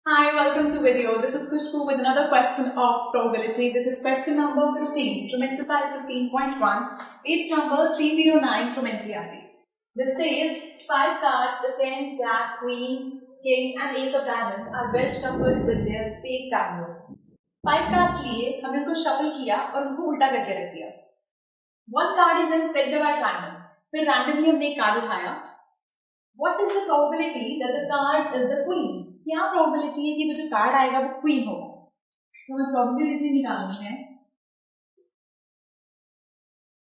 Hi, welcome to video. This is Kushbu with another question of probability. This is question number 15 from exercise 15.1, page number 309 from NCERT. This says 5 cards, the 10, Jack, Queen, King and Ace of Diamonds are well shuffled with their face downwards. 5 cards लिए हमने उनको shuffle किया और उनको उल्टा करके रख दिया. One card is in picked at random. फिर randomly हमने एक card उठाया. What is the probability that the card is the Queen? क्या प्रोबेबिलिटी है कि वो जो कार्ड आएगा वो क्वीन होगा. तो हमें प्रोबेबिलिटी निकालनी है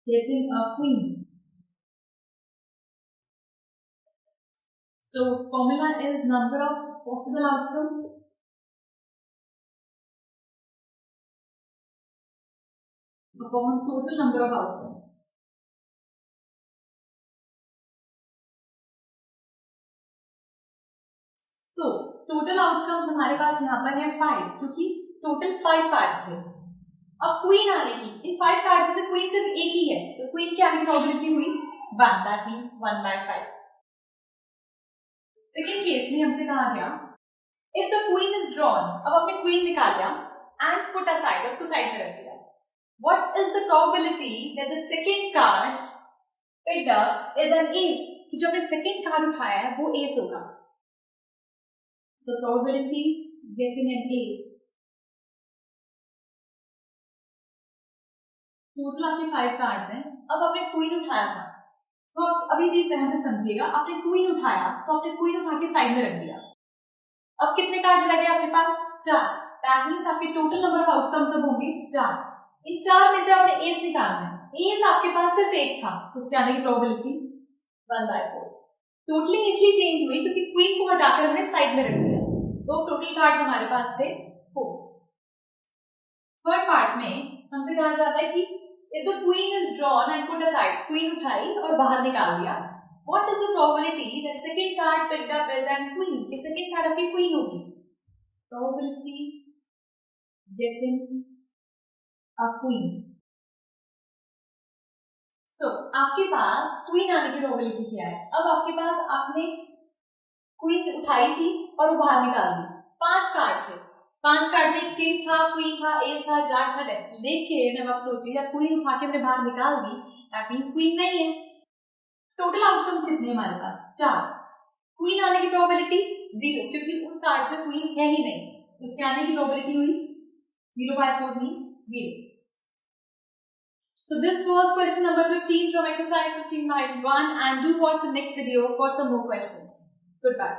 getting a queen. So formula is number of possible outcomes upon total number of outcomes. So total outcomes हमारे पास यहाँ पर है 5 क्योंकि टोटल 5 कार्ड्स थे. अब क्वीन आने की, इन 5 कार्ड्स में से क्वीन सिर्फ एक ही है, तो क्वीन की आने की प्रोबेबिलिटी हुई 1. That means 1/5. सेकंड केस में हमसे कहा गया if the queen is drawn. अब आपने क्वीन निकाल लिया एंड पुट असाइड, उसको साइड में रख दिया. What is the probability that the second card picked up is an S, कि जो आपने सेकंड कार्ड उठाया है वो एस होगा. So probability getting an ace. Total आपके 5 कार्ड्स हैं. अब आपने क्वीन उठाया था, तो आप अभी चीज ध्यान से समझिएगा. आपने क्वीन उठाया तो आपने क्वीन उठा के साइड में रख दिया. अब कितने कार्ड्स लगे आपके पास? 4. दैट मींस आपके टोटल नंबर ऑफ आउटकम्स अब होंगे 4. इन 4 में से आपने एस निकालना है. एस आपके पास सिर्फ एक था, तो उसके आने की प्रोबेबिलिटी 1/4. टोटलिंग इसलिए चेंज हुई क्योंकि क्वीन को हटाकर हमने साइड में रख दिया. तो टोटल कार्ड्स हमारे पास थे 4. थर्ड पार्ट में हमसे कहा जाता है कि if the queen is drawn and put aside, queen उठाई और बाहर निकाल दिया, what is the probability that second card picked up as an queen? कि second card आपकी queen होगी. Probability getting a queen. So आपके पास queen आने की probability क्या है? अब आपके पास आपने क्वीन उठाई थी और वो बाहर निकाल दी. 5 कार्ड थे. 5 कार्ड में किंग था, क्वीन था, एस था, जैक था, डेथ. लेकिन अब आप सोचिए जब क्वीन उठा के हमने बाहर निकाल दी, दैट मींस क्वीन नहीं है. टोटल आउटकम्स कितने हमारे पास? 4. क्वीन आने की प्रोबेबिलिटी 0 क्योंकि उन कार्ड्स में क्वीन है ही नहीं. उसके आने की प्रोबेबिलिटी हुई 0/4 means 0. So this was question number 15 from exercise 15.1 and do watch the next video for some more questions. Goodbye.